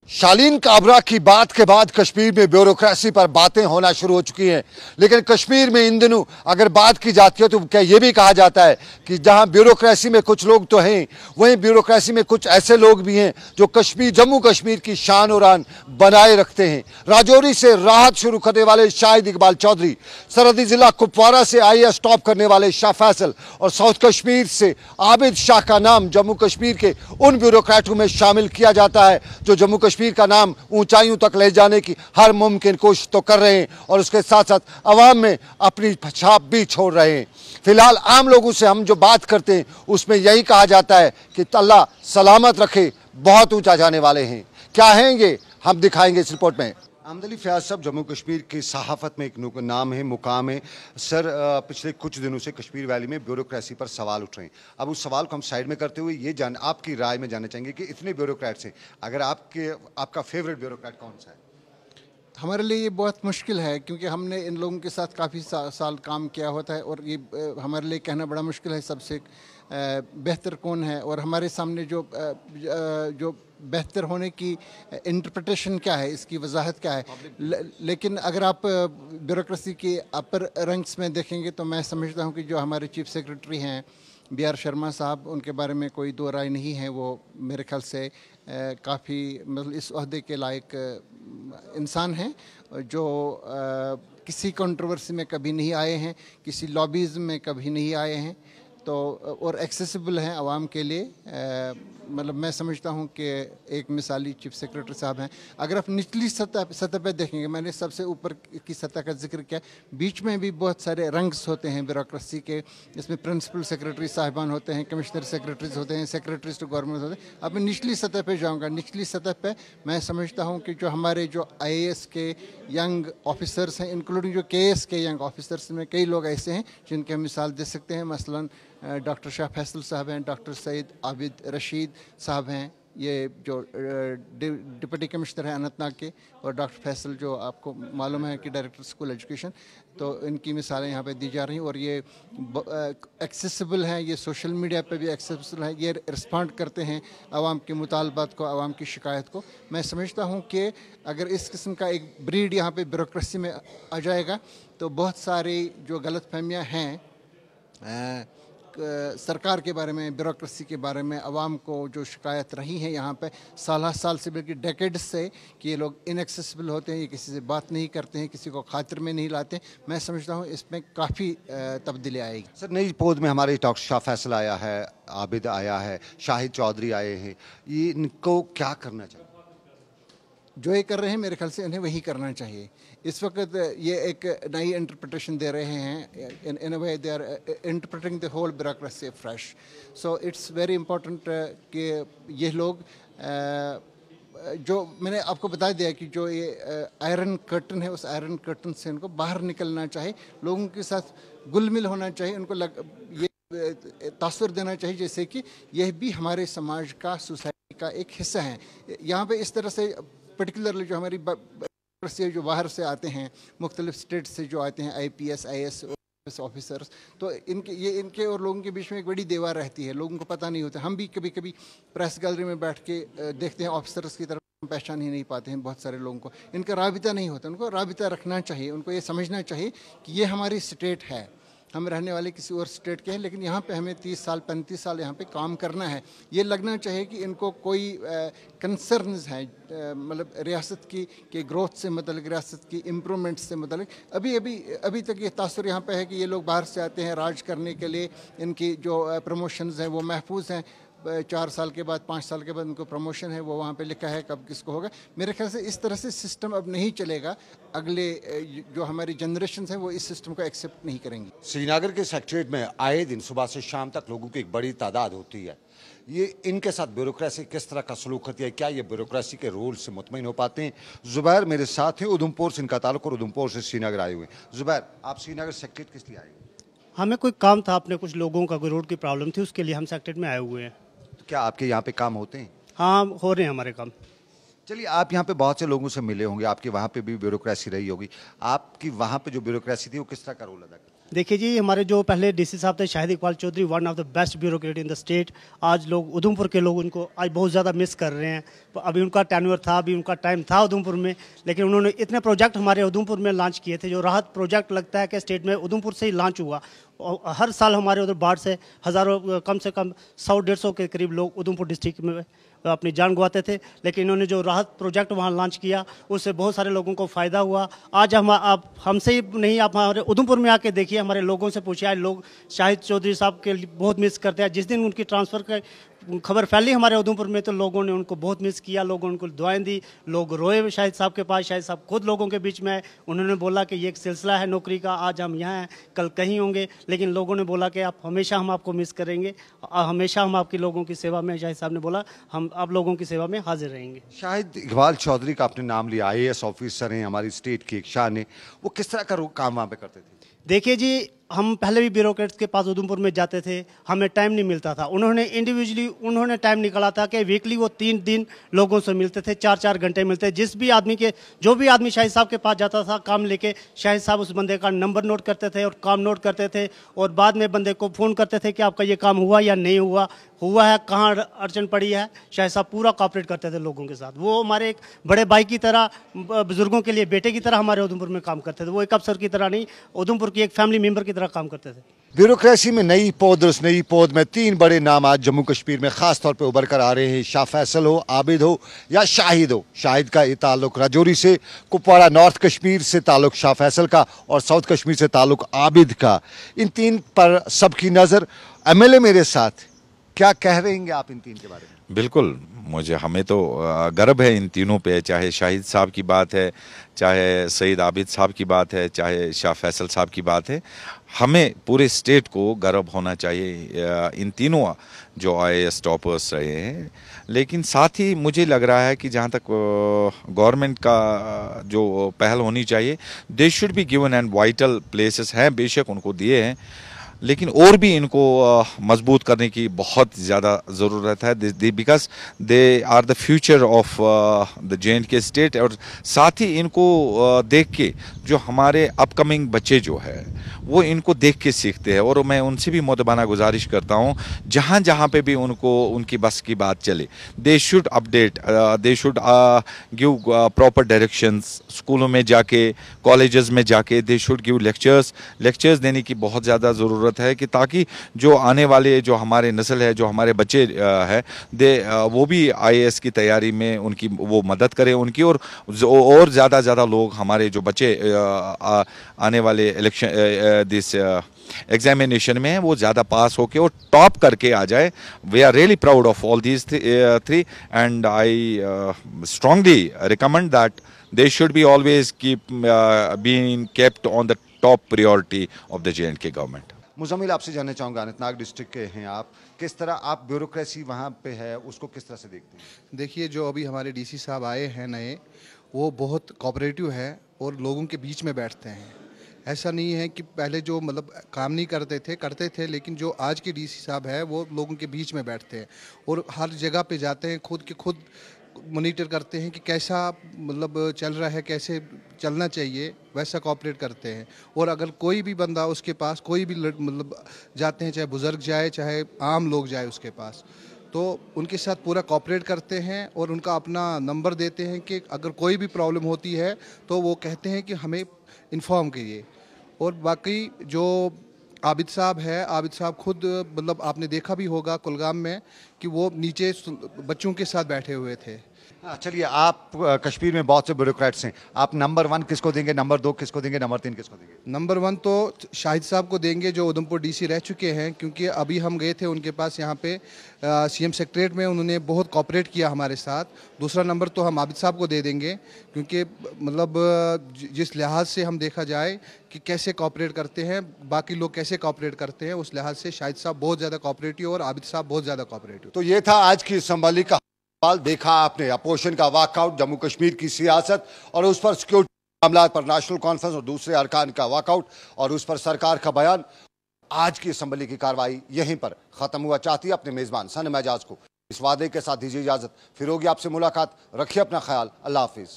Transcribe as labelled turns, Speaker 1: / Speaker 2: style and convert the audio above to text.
Speaker 1: शालीन काबरा की बात के बाद कश्मीर में ब्यूरोक्रेसी पर बातें होना शुरू हो चुकी हैं। लेकिन कश्मीर में इन दिनों अगर बात की जाती है तो क्या यह भी कहा जाता है कि जहां ब्यूरोक्रेसी में कुछ लोग तो हैं, वहीं ब्यूरोक्रेसी में कुछ ऐसे लोग भी हैं जो जम्मू कश्मीर की शान और आन बनाए रखते हैं। राजौरी से राहत शुरू करने वाले शाहिद इकबाल चौधरी, सरहदी जिला कुपवारा से IAS टॉप करने वाले शाह फैसल और साउथ कश्मीर से आबिद शाह का नाम जम्मू कश्मीर के उन ब्यूरोक्रेटों में शामिल किया जाता है जो जम्मू कश्मीर का नाम ऊंचाइयों तक ले जाने की हर मुमकिन कोशिश तो कर रहे हैं और उसके साथ साथ अवाम में अपनी छाप भी छोड़ रहे हैं। फिलहाल आम लोगों से हम जो बात करते हैं उसमें यही कहा जाता है कि अल्लाह सलामत रखे, बहुत ऊंचा जाने वाले हैं। क्या हैं ये, हम दिखाएंगे इस रिपोर्ट में। अहमद अली फयाज साहब, जम्मू कश्मीर की सहाफ़त में एक नाम है, मुकाम है। सर, पिछले कुछ दिनों से कश्मीर वैली में ब्यूरोक्रेसी पर सवाल उठ रहे हैं। अब उस सवाल को हम साइड में करते हुए ये आपकी राय में जानना चाहेंगे कि इतने ब्यूरोक्रेट्स हैं, अगर आपका फेवरेट ब्यूरोक्रेट कौन सा है?
Speaker 2: हमारे लिए ये बहुत मुश्किल है क्योंकि हमने इन लोगों के साथ काफ़ी साल काम किया होता है और ये हमारे लिए कहना बड़ा मुश्किल है सबसे बेहतर कौन है और हमारे सामने जो बेहतर होने की इंटरप्रिटेशन क्या है, इसकी वजाहत क्या है। लेकिन अगर आप ब्यूरोक्रेसी के अपर रैंक्स में देखेंगे तो मैं समझता हूँ कि जो हमारे चीफ सेक्रेटरी हैं BR शर्मा साहब, उनके बारे में कोई दो राय नहीं है। वो मेरे ख्याल से काफ़ी मतलब इस ओहदे के लायक इंसान हैं जो किसी कंट्रोवर्सी में कभी नहीं आए हैं, किसी लॉबीज़ में कभी नहीं आए हैं, तो और एक्सेसिबल हैं आवाम के लिए। मतलब मैं समझता हूं कि एक मिसाली चीफ सेक्रेटरी साहब हैं। अगर आप निचली सतह पे देखेंगे, मैंने सबसे ऊपर की सतह का जिक्र किया, बीच में भी बहुत सारे रंग्स होते हैं ब्यूरोक्रेसी के। इसमें प्रिंसिपल सेक्रेटरी साहिबान होते हैं, कमिश्नर सेक्रेटरीज होते हैं, सेक्रेटरीज टू गवर्नमेंट होते हैं। अब मैं निचली सतह पे जाऊँगा। निचली सतह पे मैं समझता हूँ कि जो हमारे जो IAS के यंग ऑफिसर्स हैं, इंक्लूडिंग जो KS के यंग ऑफिसर्स में कई लोग ऐसे हैं जिनके हम मिसाल दे सकते हैं। मसलन डॉक्टर शाह फैसल साहब हैं, डॉक्टर सईद आबिद रशीद साहब हैं, ये जो डिप्टी कमिश्नर हैं अनंतनाग के, और डॉक्टर फैसल जो आपको मालूम है कि डायरेक्टर स्कूल एजुकेशन। तो इनकी मिसालें यहाँ पे दी जा रही हैं और ये एक्सेसिबल हैं, ये सोशल मीडिया पे भी एक्सेसिबल हैं, ये रिस्पॉन्ड करते हैं आवाम के मुतालबात को, आवाम की शिकायत को। मैं समझता हूँ कि अगर इस किस्म का एक ब्रीड यहाँ पे ब्यूरोक्रेसी में आ जाएगा तो बहुत सारी जो गलत फहमियाँ हैं सरकार के बारे में, ब्यूरोक्रेसी के बारे में, आवाम को जो शिकायत रही है यहाँ पे साल से बल्कि डेकेड्स से कि ये लोग इनएक्सेसिबल होते हैं, ये किसी से बात नहीं करते हैं, किसी को खातिर में नहीं लाते। मैं समझता हूँ इसमें काफ़ी तब्दीली आएगी।
Speaker 1: सर, नई पौध में हमारे डॉक्टर शाह फैसल आया है, आबिद आया है, शाहिद चौधरी आए हैं, ये इनको क्या करना चाहिए?
Speaker 2: जो ये कर रहे हैं मेरे ख्याल से इन्हें वही करना चाहिए। इस वक्त ये एक नई इंटरप्रिटेशन दे रहे हैं, in a way they are interpreting the whole bureaucracy fresh. So it's very important कि ये लोग जो मैंने आपको बता दिया कि जो ये आयरन कर्टन है, उस आयरन कर्टन से इनको बाहर निकलना चाहिए, लोगों के साथ घुल मिल होना चाहिए, उनको ये तासुर देना चाहिए जैसे कि यह भी हमारे समाज का, सोसाइटी का एक हिस्सा है। यहाँ पे इस तरह से पर्टिकुलरली जो हमारी से जो बाहर से आते हैं, मुख्तलिफ स्टेट से जो आते हैं IPS IAS ऑफिसर्स, तो इनके और लोगों के बीच में एक बड़ी दीवार रहती है, लोगों को पता नहीं होता। हम भी कभी कभी प्रेस गैलरी में बैठ के देखते हैं ऑफिसर्स की तरफ, पहचान ही नहीं पाते हैं बहुत सारे लोगों को, इनका राबिता नहीं होता। उनको राबिता रखना चाहिए, उनको ये समझना चाहिए कि ये हमारी स्टेट है, हम रहने वाले किसी और स्टेट के हैं, लेकिन यहाँ पे हमें 30 साल 35 साल यहाँ पे काम करना है। ये लगना चाहिए कि इनको कोई कंसर्न्स हैं, मतलब रियासत की ग्रोथ से मतलब, रियासत की इम्प्रूवमेंट से मतलब। अभी तक ये तासुर यहाँ पे है कि ये लोग बाहर से आते हैं राज करने के लिए, इनकी जो प्रमोशंस हैं वो महफूज हैं, 4 साल के बाद 5 साल के बाद उनको प्रमोशन है, वो वहाँ पे लिखा है कब किसको होगा। मेरे ख्याल से इस तरह से सिस्टम अब नहीं चलेगा। अगले जो हमारी जनरेशन हैं वो इस सिस्टम को एक्सेप्ट नहीं करेंगी।
Speaker 1: श्रीनगर के सेक्रेटरीट में आए दिन सुबह से शाम तक लोगों की एक बड़ी तादाद होती है। ये इनके साथ ब्यूरोक्रेसी किस तरह का सलूक करती है? क्या ये ब्यूरोक्रेसी के रूल से मुतमईन हो पाते हैं? जुबैर मेरे साथ हैं, उधमपुर से इनका ताल्लुक और उधमपुर से श्रीनगर आए हुए। जुबैर, आप श्रीनगर सेक्रेटरीट किस लिए आए?
Speaker 3: हमें कोई काम था, अपने कुछ लोगों का कोई रोड की प्रॉब्लम थी, उसके लिए हम सेक्रेटरीट में आए हुए हैं।
Speaker 1: क्या आपके यहाँ पे काम होते हैं?
Speaker 3: हाँ, हो रहे हैं हमारे काम।
Speaker 1: चलिए, आप यहाँ पे बहुत से लोगों से मिले होंगे, आपके वहाँ पे भी ब्यूरोक्रेसी रही होगी, आपकी वहाँ पे जो ब्यूरोक्रेसी थी वो किस तरह का रोल अदा करती?
Speaker 3: देखिए जी, हमारे जो पहले डीसी साहब थे Shahid Iqbal Chaudhary, one of the best bureaucrat in the state. आज लोग उधमपुर के लोग उनको आज बहुत ज़्यादा मिस कर रहे हैं। तो अभी उनका टेन्योर था, अभी उनका टाइम था उधमपुर में, लेकिन उन्होंने इतने प्रोजेक्ट हमारे उधमपुर में लॉन्च किए थे। जो राहत प्रोजेक्ट लगता है कि स्टेट में उधमपुर से ही लॉन्च हुआ। और हर साल हमारे उधर बाढ़ से हज़ारों, कम से कम 100-150 के करीब लोग उधमपुर डिस्ट्रिक्ट में अपनी जान गंवाते थे। लेकिन इन्होंने जो राहत प्रोजेक्ट वहाँ लॉन्च किया, उससे बहुत सारे लोगों को फ़ायदा हुआ। आज हम आप हमसे ही नहीं, आप हमारे उधमपुर में आके देखिए, हमारे लोगों से पूछिए। आज लोग शाहिद चौधरी साहब के लिए बहुत मिस करते हैं। जिस दिन उनकी ट्रांसफ़र का खबर फैली हमारे उधमपुर में, तो लोगों ने उनको बहुत मिस किया, लोगों ने उनको दुआएं दी, लोग रोए शाहिद साहब के पास। शाहिद साहब खुद लोगों के बीच में आए, उन्होंने बोला कि ये एक सिलसिला है नौकरी का, आज हम यहाँ हैं, कल कहीं होंगे, लेकिन लोगों ने बोला कि आप हमेशा हम आपको मिस करेंगे, हमेशा हम आपकी लोगों की सेवा में। शाहिद साहब ने बोला हम आप लोगों की सेवा में हाजिर रहेंगे।
Speaker 1: शाहिद इकबाल चौधरी का आपने नाम लिया, IAS ऑफिसर हैं, हमारी स्टेट की एक शान है। वो किस तरह का काम वहाँ पे करते थे?
Speaker 3: देखिए जी, हम पहले भी ब्यूरोक्रेट्स के पास उधमपुर में जाते थे, हमें टाइम नहीं मिलता था। उन्होंने इंडिविजुअली उन्होंने टाइम निकाला था कि वीकली वो 3 दिन लोगों से मिलते थे, 4-4 घंटे मिलते। जिस भी आदमी के, जो भी आदमी शाहिद साहब के पास जाता था काम लेके, शाहिद साहब उस बंदे का नंबर नोट करते थे और काम नोट करते थे, और बाद में बंदे को फ़ोन करते थे कि आपका ये काम हुआ या नहीं हुआ, हुआ है, कहाँ अड़चन पड़ी है। शाहिद साहब पूरा कॉपरेट करते थे लोगों के साथ। वो हमारे एक बड़े भाई की तरह, बुजुर्गों के लिए बेटे की तरह हमारे उधमपुर में काम करते थे। वो एक अफसर की तरह नहीं, उधमपुर की एक फैमिली मेंबर की तरह काम करते थे।
Speaker 1: ब्यूरोक्रेसी में नई पौध, उस नई पौध में 3 बड़े नाम आज जम्मू कश्मीर में खास तौर पे उभर कर आ रहे हैं। शाह फैसल हो, आबिद हो या शाहिद हो। शाहिद का ये ताल्लुक राजौरी से, कुपवाड़ा नॉर्थ कश्मीर से ताल्लुक शाह फैसल का, और साउथ कश्मीर से ताल्लुक आबिद का। इन 3 पर सबकी नज़र। MLA मेरे साथ, क्या कह रहे हैं आप इन 3 के बारे में?
Speaker 4: बिल्कुल, हमें तो गर्व है इन तीनों पे। चाहे शाहिद साहब की बात है, चाहे सईद आबिद साहब की बात है, चाहे शाह फैसल साहब की बात है, हमें पूरे स्टेट को गर्व होना चाहिए इन तीनों जो IAS टॉपर्स रहे हैं। लेकिन साथ ही मुझे लग रहा है कि जहाँ तक गवर्नमेंट का जो पहल होनी चाहिए, they should be given and vital places हैं, बेशक उनको दिए हैं, लेकिन और भी इनको मजबूत करने की बहुत ज़्यादा ज़रूरत है, because they are the future of the JNK state. और साथ ही इनको देख के जो हमारे अपकमिंग बच्चे जो है वो इनको देख के सीखते हैं। और मैं उनसे भी मुतबाना गुजारिश करता हूँ, जहाँ जहाँ पे भी उनको उनकी बस की बात चले, they should update, they should give proper directions. स्कूलों में जाके, कॉलेजेस में जाके दे शुड गिव लेक्चर्स देने की बहुत ज़्यादा ज़रूरत है, कि ताकि जो आने वाले जो हमारे नस्ल है, जो हमारे बच्चे है, वो भी IAS की तैयारी में उनकी वो मदद करें उनकी। और ज़्यादा लोग हमारे जो बच्चे आने वाले दिस एग्जामिनेशन में वो ज़्यादा पास होके और टॉप करके आ जाए। We are really proud of all these 3 and I strongly recommend that they should be always being kept on the top priority of the JNK government.
Speaker 1: Muzammil, आपसे जानना चाहूँगा, अनंतनाग डिस्ट्रिक्ट के हैं आप, किस तरह आप ब्यूरोक्रेसी वहाँ पे है उसको किस तरह से देखते हैं?
Speaker 2: देखिए, जो अभी हमारे DC साहब आए हैं नए, वो बहुत कोऑपरेटिव है और लोगों के बीच में बैठते हैं। ऐसा नहीं है कि पहले जो मतलब काम नहीं करते थे, लेकिन जो आज के DC साहब है वो लोगों के बीच में बैठते हैं और हर जगह पे जाते हैं, खुद मॉनिटर करते हैं कि कैसा मतलब चल रहा है, कैसे चलना चाहिए, वैसा कोऑपरेट करते हैं। और अगर कोई भी बंदा उसके पास, कोई भी मतलब जाते हैं, चाहे बुज़ुर्ग जाए चाहे आम लोग जाए उसके पास, तो उनके साथ पूरा कोऑपरेट करते हैं और उनका अपना नंबर देते हैं कि अगर कोई भी प्रॉब्लम होती है तो वो कहते हैं कि हमें इन्फॉर्म कीजिए। और बाकी जो आबिद साहब है, आबिद साहब खुद मतलब आपने देखा भी होगा कुलगाम में कि वो नीचे बच्चों के साथ बैठे हुए थे।
Speaker 1: चलिए, आप कश्मीर में बहुत से ब्यूरोक्रेट्स हैं, आप नंबर 1 किसको देंगे, नंबर 2 किसको देंगे, नंबर 3 किसको देंगे?
Speaker 2: नंबर 1 तो शाहिद साहब को देंगे जो उधमपुर DC रह चुके हैं, क्योंकि अभी हम गए थे उनके पास यहाँ पे CM सेक्रेटरीट में, उन्होंने बहुत कोऑपरेट किया हमारे साथ। दूसरा नंबर तो हम आबिद साहब को दे देंगे, क्योंकि मतलब जिस लिहाज से हम देखा जाए कि कैसे कोऑपरेट करते हैं, बाकी लोग कैसे कोऑपरेट करते हैं, उस लिहाज से शाहिद साहब बहुत ज़्यादा कोऑपरेटिव और आबिद साहब बहुत ज़्यादा कोऑपरेटिव।
Speaker 1: तो ये था आज की असम्बली का हाल। देखा आपने अपोजिशन का वॉकआउट, जम्मू कश्मीर की सियासत और उस पर सिक्योरिटी मामला पर नेशनल कॉन्फ्रेंस और दूसरे अरकान का वॉकआउट और उस पर सरकार का बयान। आज की असम्बली की कार्रवाई यहीं पर खत्म हुआ। चाहती है अपने मेजबान सनम एजाज को इस वादे के साथ दीजिए इजाजत, फिर होगी आपसे मुलाकात। रखिए अपना ख्याल, अल्लाह हाफिज।